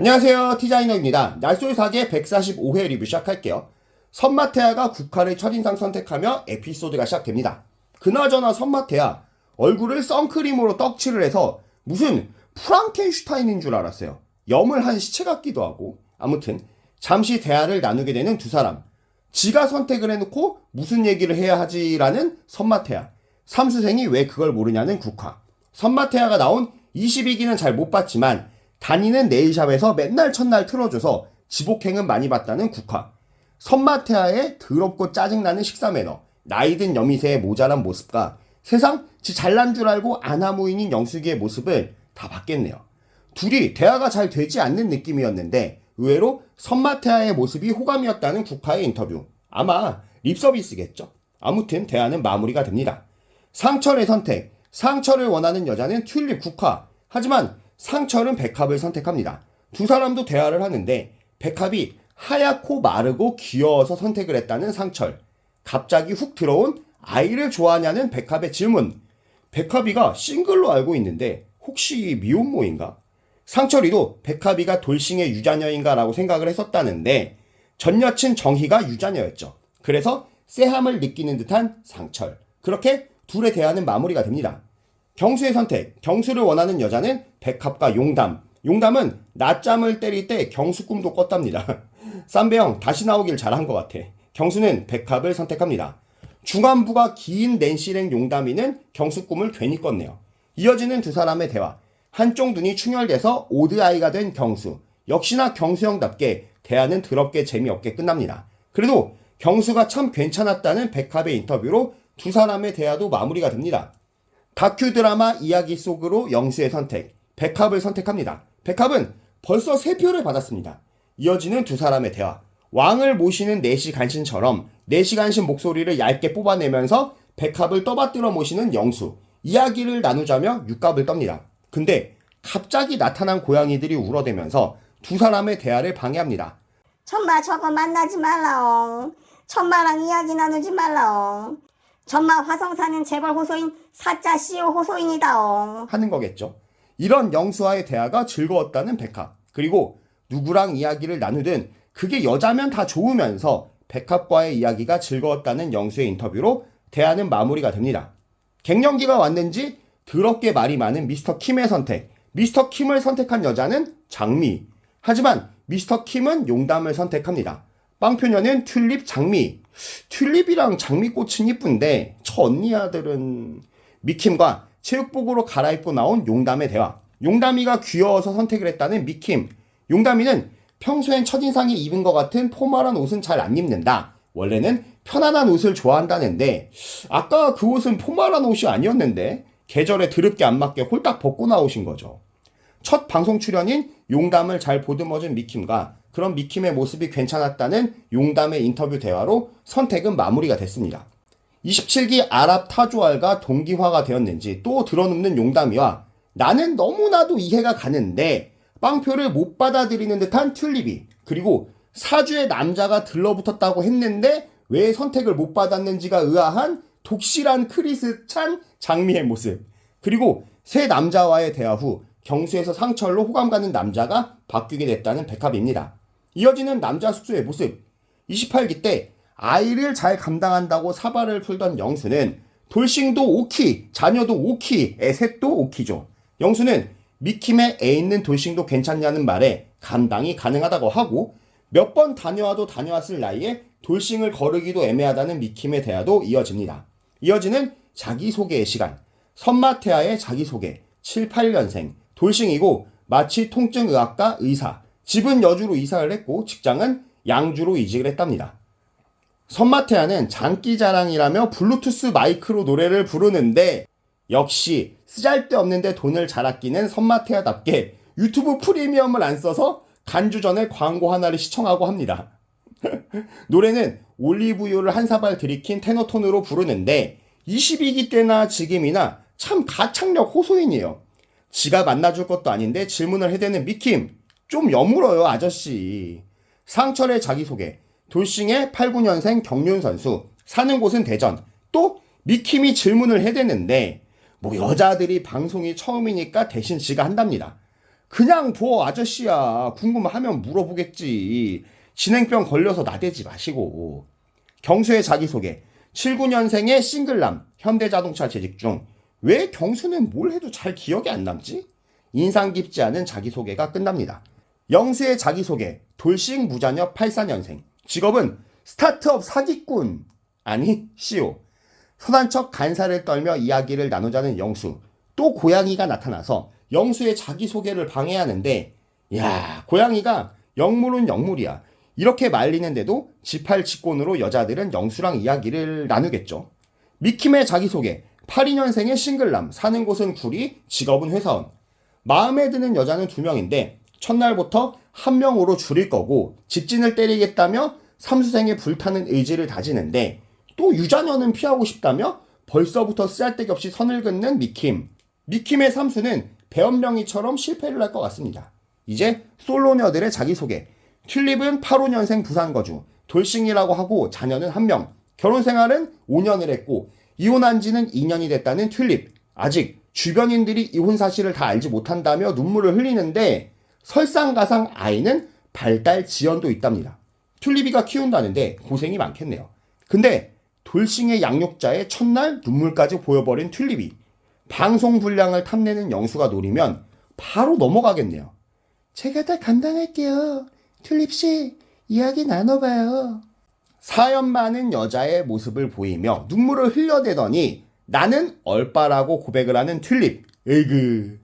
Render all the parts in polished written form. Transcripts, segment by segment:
안녕하세요, 티자이너입니다. 날솔 사계 145회 리뷰 시작할게요. 선마태아가 국화를 첫인상 선택하며 에피소드가 시작됩니다. 그나저나 선마태아 얼굴을 선크림으로 떡칠을 해서 무슨 프랑켄슈타인인 줄 알았어요. 염을 한 시체 같기도 하고. 아무튼 잠시 대화를 나누게 되는 두 사람. 지가 선택을 해놓고 무슨 얘기를 해야 하지라는 선마태아. 삼수생이 왜 그걸 모르냐는 국화. 선마태아가 나온 22기는 잘 못 봤지만 다니는 네일샵에서 맨날 첫날 틀어줘서 지복행은 많이 봤다는 국화. 선마태아의 더럽고 짜증나는 식사 매너, 나이든 여미새의 모자란 모습과 세상 지 잘난 줄 알고 아나무인인 영숙이의 모습을 다 봤겠네요. 둘이 대화가 잘 되지 않는 느낌이었는데 의외로 선마태아의 모습이 호감이었다는 국화의 인터뷰. 아마 립서비스겠죠. 아무튼 대화는 마무리가 됩니다. 상철의 선택. 상철을 원하는 여자는 튤립 국화. 하지만 상철은 백합을 선택합니다. 두 사람도 대화를 하는데 백합이 하얗고 마르고 귀여워서 선택을 했다는 상철. 갑자기 훅 들어온 아이를 좋아하냐는 백합의 질문. 백합이가 싱글로 알고 있는데 혹시 미혼모인가? 상철이도 백합이가 돌싱의 유자녀인가 라고 생각을 했었다는데 전 여친 정희가 유자녀였죠. 그래서 쎄함을 느끼는 듯한 상철. 그렇게 둘의 대화는 마무리가 됩니다. 경수의 선택. 경수를 원하는 여자는 백합과 용담. 용담은 낮잠을 때릴 때 경수 꿈도 꿨답니다. 쌈배형 다시 나오길 잘한 것 같아. 경수는 백합을 선택합니다. 중안부가 긴 낸시랭 용담이는 경수 꿈을 괜히 꿨네요. 이어지는 두 사람의 대화. 한쪽 눈이 충혈돼서 오드아이가 된 경수. 역시나 경수형답게 대화는 더럽게 재미없게 끝납니다. 그래도 경수가 참 괜찮았다는 백합의 인터뷰로 두 사람의 대화도 마무리가 됩니다. 다큐 드라마 이야기 속으로 영수의 선택. 백합을 선택합니다. 백합은 벌써 3표를 받았습니다. 이어지는 두 사람의 대화. 왕을 모시는 내시 간신처럼 내시 간신 목소리를 얇게 뽑아내면서 백합을 떠받들어 모시는 영수. 이야기를 나누자며 육갑을 떱니다. 근데 갑자기 나타난 고양이들이 울어대면서 두 사람의 대화를 방해합니다. 천마 저거 만나지 말라옹. 천마랑 이야기 나누지 말라옹. 천마 화성사는 재벌 호소인 사자 CEO 호소인이다옹. 하는 거겠죠. 이런 영수와의 대화가 즐거웠다는 백합. 그리고 누구랑 이야기를 나누든 그게 여자면 다 좋으면서 백합과의 이야기가 즐거웠다는 영수의 인터뷰로 대화는 마무리가 됩니다. 갱년기가 왔는지 더럽게 말이 많은 미스터 킴의 선택. 미스터 킴을 선택한 여자는 장미. 하지만 미스터 킴은 용담을 선택합니다. 빵표녀는 튤립 장미. 튤립이랑 장미꽃은 이쁜데 저 언니 아들은 미킴과 체육복으로 갈아입고 나온 용담의 대화. 용담이가 귀여워서 선택을 했다는 미킴. 용담이는 평소엔 첫인상에 입은 것 같은 포멀한 옷은 잘 안 입는다. 원래는 편안한 옷을 좋아한다는데 아까 그 옷은 포멀한 옷이 아니었는데 계절에 드럽게 안 맞게 홀딱 벗고 나오신 거죠. 첫 방송 출연인 용담을 잘 보듬어준 미킴과 그런 미킴의 모습이 괜찮았다는 용담의 인터뷰 대화로 선택은 마무리가 됐습니다. 27기 아랍 타조알과 동기화가 되었는지 또 드러눕는 용담이와 나는 너무나도 이해가 가는데 빵표를 못 받아들이는 듯한 튤립이 그리고 사주의 남자가 들러붙었다고 했는데 왜 선택을 못 받았는지가 의아한 독실한 크리스찬 장미의 모습 그리고 새 남자와의 대화 후 경수에서 상철로 호감 가는 남자가 바뀌게 됐다는 백합입니다. 이어지는 남자 숙소의 모습 28기 때 아이를 잘 감당한다고 사발을 풀던 영수는 돌싱도 오키, 자녀도 오키의 셋도 오키죠. 영수는 미킴의 애 있는 돌싱도 괜찮냐는 말에 감당이 가능하다고 하고 몇 번 다녀와도 다녀왔을 나이에 돌싱을 거르기도 애매하다는 미킴의 대화도 이어집니다. 이어지는 자기소개의 시간. 선마태아의 자기소개. 7, 8년생. 돌싱이고 마취 통증의학과 의사. 집은 여주로 이사를 했고 직장은 양주로 이직을 했답니다. 선마태아는 장기자랑이라며 블루투스 마이크로 노래를 부르는데 역시 쓰잘데없는데 돈을 잘 아끼는 선마태아답게 유튜브 프리미엄을 안 써서 간주 전에 광고 하나를 시청하고 합니다. 노래는 올리브유를 한 사발 들이킨 테너톤으로 부르는데 22기 때나 지금이나 참 가창력 호소인이에요. 지가 만나줄 것도 아닌데 질문을 해대는 미킴. 좀 여물어요 아저씨. 상철의 자기소개. 돌싱의 8, 9년생 경륜 선수. 사는 곳은 대전. 또 미킴이 질문을 해대는데 뭐 여자들이 방송이 처음이니까 대신 지가 한답니다. 그냥 둬 아저씨야. 궁금하면 물어보겠지. 진행병 걸려서 나대지 마시고. 경수의 자기소개. 79년생의 싱글남, 현대자동차 재직 중. 왜 경수는 뭘 해도 잘 기억이 안 남지? 인상 깊지 않은 자기소개가 끝납니다. 영수의 자기소개. 돌싱 무자녀 84년생. 직업은 스타트업 사기꾼. 아니, CEO. 선한 척 간살을 떨며 이야기를 나누자는 영수. 또 고양이가 나타나서 영수의 자기소개를 방해하는데, 야, 고양이가 영물은 영물이야. 이렇게 말리는데도 지팔직곤으로 여자들은 영수랑 이야기를 나누겠죠. 미킴의 자기소개. 82년생의 싱글남, 사는 곳은 구리, 직업은 회사원. 마음에 드는 여자는 2명인데 첫날부터 1명으로 줄일 거고 직진을 때리겠다며 삼수생에 불타는 의지를 다지는데 또 유자녀는 피하고 싶다며 벌써부터 쓰잘데기 없이 선을 긋는 미킴. 미킴의 삼수는 배엄명이처럼 실패를 할 것 같습니다. 이제 솔로녀들의 자기소개. 튤립은 85년생 부산거주, 돌싱이라고 하고 자녀는 1명, 결혼생활은 5년을 했고 이혼한 지는 2년이 됐다는 튤립. 아직 주변인들이 이혼 사실을 다 알지 못한다며 눈물을 흘리는데 설상가상 아이는 발달 지연도 있답니다. 튤립이가 키운다는데 고생이 많겠네요. 근데 돌싱의 양육자의 첫날 눈물까지 보여버린 튤립이 방송 분량을 탐내는 영수가 노리면 바로 넘어가겠네요. 제가 다 감당할게요. 튤립씨, 이야기 나눠봐요. 사연 많은 여자의 모습을 보이며 눈물을 흘려대더니 나는 얼빠라고 고백을 하는 튤립. 에이그,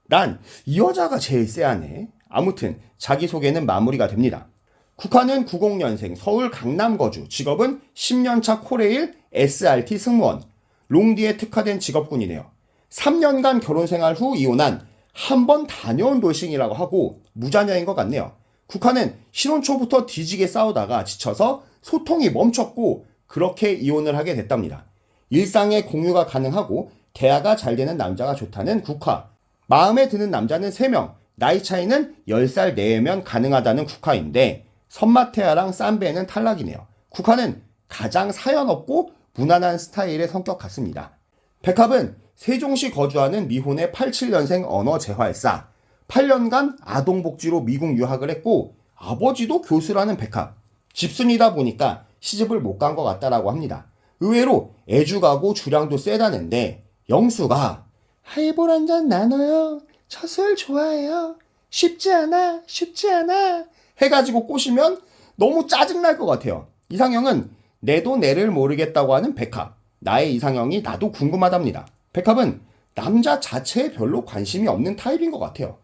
난 이 여자가 제일 쎄하네. 아무튼 자기소개는 마무리가 됩니다. 국화는 90년생 서울 강남 거주, 직업은 10년차 코레일 SRT 승무원. 롱디에 특화된 직업군이네요. 3년간 결혼생활 후 이혼한 한 번 다녀온 돌싱이라고 하고 무자녀인 것 같네요. 국화는 신혼 초부터 뒤지게 싸우다가 지쳐서 소통이 멈췄고 그렇게 이혼을 하게 됐답니다. 일상의 공유가 가능하고 대화가 잘 되는 남자가 좋다는 국화. 마음에 드는 남자는 3명, 나이 차이는 10살 내외면 가능하다는 국화인데 선마태아랑 쌈배는 탈락이네요. 국화는 가장 사연 없고 무난한 스타일의 성격 같습니다. 백합은 세종시 거주하는 미혼의 87년생 언어재활사. 8년간 아동복지로 미국 유학을 했고 아버지도 교수라는 백합. 집순이다 보니까 시집을 못 간 것 같다라고 합니다. 의외로 애주가고 주량도 세다는데 영수가 하이볼 한잔 나눠요. 저 술 좋아해요. 쉽지 않아 해가지고 꼬시면 너무 짜증날 것 같아요. 이상형은 내도 내를 모르겠다고 하는 백합. 나의 이상형이 나도 궁금하답니다. 백합은 남자 자체에 별로 관심이 없는 타입인 것 같아요.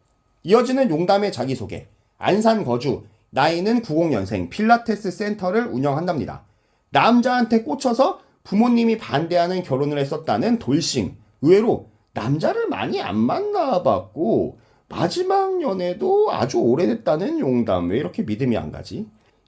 이어지는 용담의 자기소개. 안산 거주, 나이는 90년생, 필라테스 센터를 운영한답니다. 남자한테 꽂혀서 부모님이 반대하는 결혼을 했었다는 돌싱. 의외로 남자를 많이 안 만나봤고 마지막 연애도 아주 오래됐다는 용담. 왜 이렇게 믿음이 안 가지?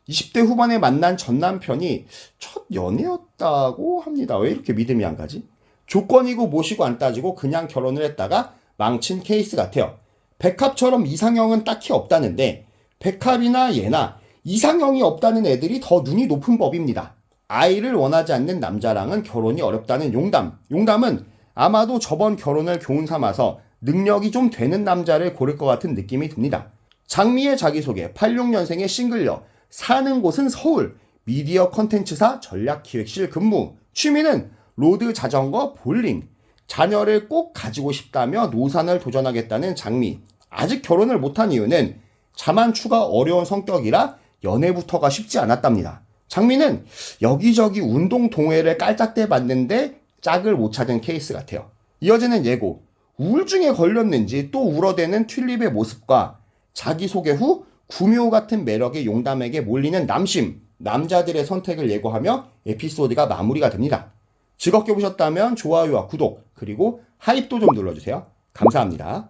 20대 후반에 만난 전 남편이 첫 연애였다고 합니다. 왜 이렇게 믿음이 안 가지? 조건이고 뭐시고 안 따지고 그냥 결혼을 했다가 망친 케이스 같아요. 백합처럼 이상형은 딱히 없다는데 백합이나 얘나 이상형이 없다는 애들이 더 눈이 높은 법입니다. 아이를 원하지 않는 남자랑은 결혼이 어렵다는 용담. 용담은 아마도 저번 결혼을 교훈 삼아서 능력이 좀 되는 남자를 고를 것 같은 느낌이 듭니다. 장미의 자기소개. 86년생의 싱글녀. 사는 곳은 서울. 미디어 컨텐츠사 전략기획실 근무. 취미는 로드 자전거, 볼링. 자녀를 꼭 가지고 싶다며 노산을 도전하겠다는 장미. 아직 결혼을 못한 이유는 자만추가 어려운 성격이라 연애부터가 쉽지 않았답니다. 장미는 여기저기 운동 동호회를 깔짝대 봤는데 짝을 못 찾은 케이스 같아요. 이어지는 예고. 우울증에 걸렸는지 또 울어대는 튤립의 모습과 자기소개 후 구미호 같은 매력의 용담에게 몰리는 남심. 남자들의 선택을 예고하며 에피소드가 마무리가 됩니다. 즐겁게 보셨다면 좋아요와 구독 그리고 하입도 좀 눌러주세요. 감사합니다.